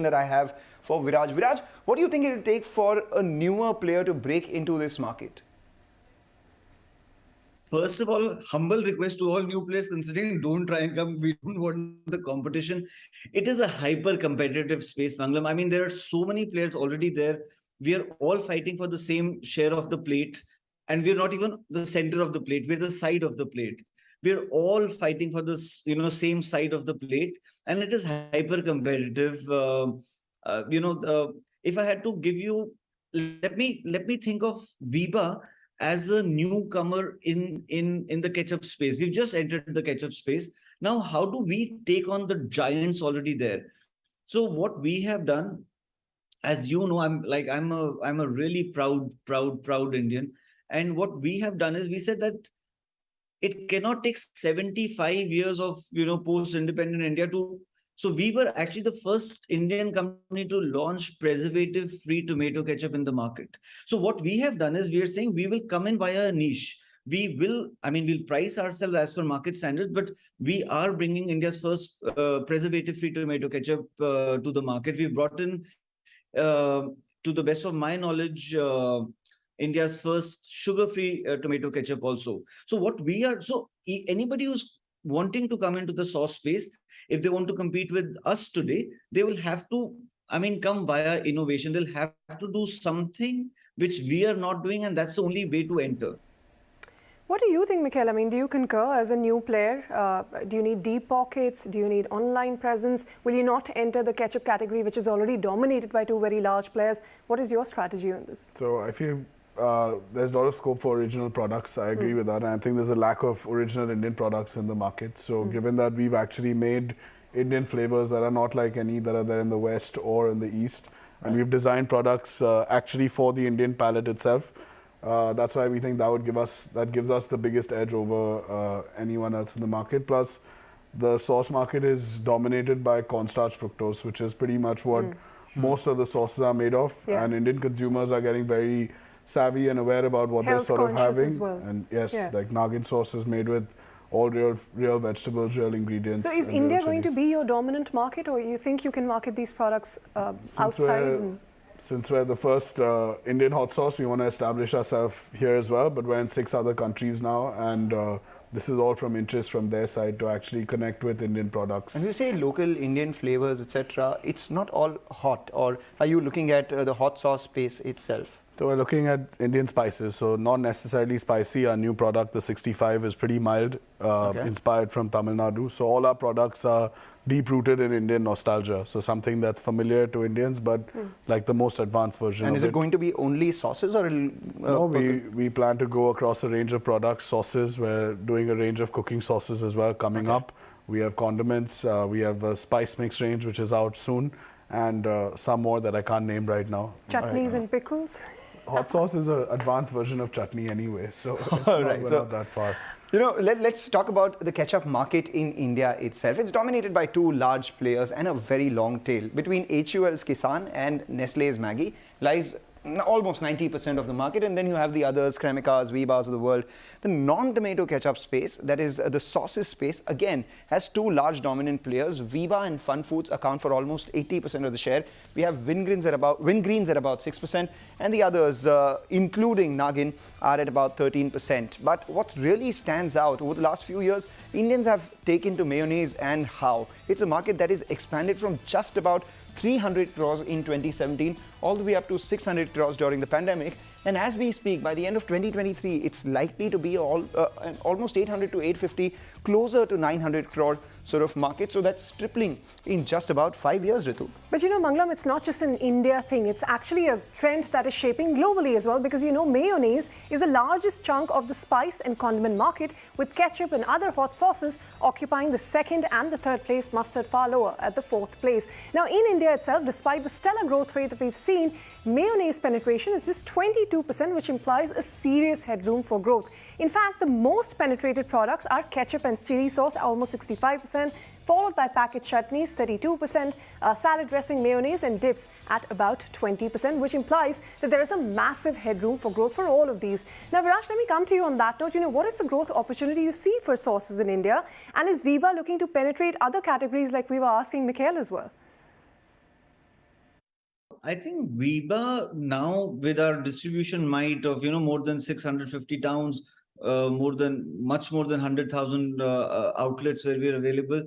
that I have for Viraj. Viraj, what do you think it will take for a newer player to break into this market? First of all, humble request to all new players considering don't try and come. We don't want the competition. It is a hyper competitive space, Manglam. I mean, there are so many players already there. We are all fighting for the same share of the plate. And we're not even the center of the plate. We're the side of the plate. We're all fighting for this, same side of the plate. And it is hyper competitive. If I had to give you, let me think of Viva as a newcomer in the ketchup space. We've just entered the ketchup space. Now, how do we take on the giants already there? So what we have done, as you know, I'm a really proud Indian. And what we have done is we said that it cannot take 75 years of post-independent India to. So we were actually the first Indian company to launch preservative-free tomato ketchup in the market. So what we have done is we are saying we will come in via a niche. We'll price ourselves as per market standards, but we are bringing India's first preservative-free tomato ketchup to the market. We've brought in, to the best of my knowledge, India's first sugar-free tomato ketchup also. So anybody who's wanting to come into the sauce space, if they want to compete with us today, they will have to, come via innovation. They'll have to do something which we are not doing, and that's the only way to enter. What do you think, Mikhail? Do you concur as a new player? Do you need deep pockets? Do you need online presence? Will you not enter the ketchup category, which is already dominated by two very large players? What is your strategy on this? So I feel there's a lot of scope for original products. I agree with that. And I think there's a lack of original Indian products in the market. So given that we've actually made Indian flavors that are not like any that are there in the West or in the East, and we've designed products actually for the Indian palate itself, that's why we think that gives us the biggest edge over anyone else in the market. Plus, the sauce market is dominated by cornstarch fructose, which is pretty much what most of the sauces are made of. Yeah. And Indian consumers are getting very savvy and aware about what they're sort of having. As well. And yes, like Nagin sauce is made with all real vegetables, real ingredients. So is India going to be your dominant market, or you think you can market these products outside? Since we're the first Indian hot sauce, we want to establish ourselves here as well, but we're in 6 other countries now, and this is all from interest from their side to actually connect with Indian products. And you say local Indian flavors, etc., it's not all hot, or are you looking at the hot sauce space itself? So we're looking at Indian spices, so not necessarily spicy. Our new product, the 65, is pretty mild, inspired from Tamil Nadu. So all our products are deep-rooted in Indian nostalgia. So something that's familiar to Indians, but like the most advanced version of it. And is it going to be only sauces, or? No, we plan to go across a range of products, sauces. We're doing a range of cooking sauces as well coming up. We have condiments. We have a spice mix range, which is out soon, and some more that I can't name right now. Chutneys and pickles? Hot sauce is an advanced version of chutney anyway, so it's not that far. Let's talk about the ketchup market in India itself. It's dominated by 2 large players and a very long tail. Between HUL's Kissan and Nestlé's Maggi lies almost 90% of the market, and then you have the others, Cremicas, Vibas of the world. The non-tomato ketchup space, that is the sauces space, again has 2 large dominant players. Viva and Fun Foods account for almost 80% of the share. We have Wingreens at about 6%, and the others, including Nagin, are at about 13%. But what really stands out over the last few years, Indians have taken to mayonnaise, and how. It's a market that is expanded from just about 300 crores in 2017 all the way up to 600 crores during the pandemic, and as we speak, by the end of 2023, it's likely to be almost 800 to 850, closer to 900 crore sort of market. So that's tripling in just about 5 years, Ritu. But Manglam, it's not just an India thing. It's actually a trend that is shaping globally as well, because mayonnaise is the largest chunk of the spice and condiment market, with ketchup and other hot sauces occupying the 2nd and the 3rd place, mustard far lower at the 4th place. Now, in India itself, despite the stellar growth rate that we've seen, mayonnaise penetration is just 22%, which implies a serious headroom for growth. In fact, the most penetrated products are ketchup and chili sauce, almost 65%, followed by packet chutneys, 32%, salad dressing, mayonnaise, and dips at about 20%, which implies that there is a massive headroom for growth for all of these. Now, Viraj, let me come to you on that note. What is the growth opportunity you see for sauces in India? And is Viva looking to penetrate other categories like we were asking Mikhail as well? I think Viva now, with our distribution might of more than 650 towns, much more than 100,000 outlets where we are available.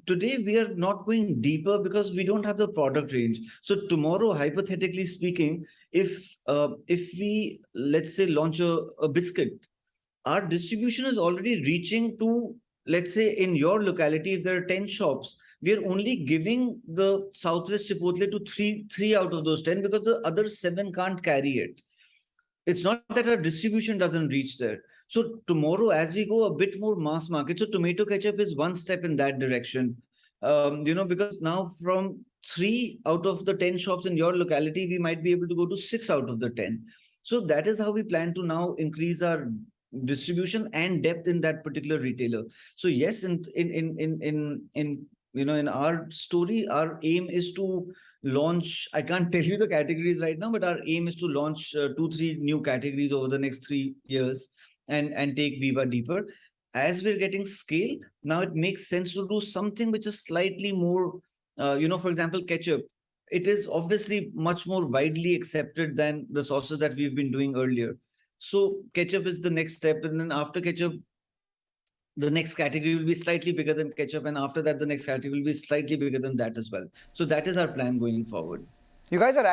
Today we are not going deeper because we don't have the product range. So tomorrow, hypothetically speaking, if we, let's say, launch a biscuit, our distribution is already reaching to, let's say, in your locality, if there are 10 shops, we are only giving the Southwest Chipotle to three out of those 10 because the other 7 can't carry it. It's not that our distribution doesn't reach there. So tomorrow, as we go a bit more mass market, so tomato ketchup is one step in that direction. Because now from 3 out of the 10 shops in your locality, we might be able to go to 6 out of the 10. So that is how we plan to now increase our distribution and depth in that particular retailer. So yes, in our story, our aim is to launch, I can't tell you the categories right now, but our aim is to launch 2-3 new categories over the next 3 years and take Viva deeper. As we're getting scale, now it makes sense to do something which is slightly more, for example, ketchup. It is obviously much more widely accepted than the sauces that we've been doing earlier. So ketchup is the next step. And then after ketchup, the next category will be slightly bigger than ketchup. And after that, the next category will be slightly bigger than that as well. So that is our plan going forward. You guys are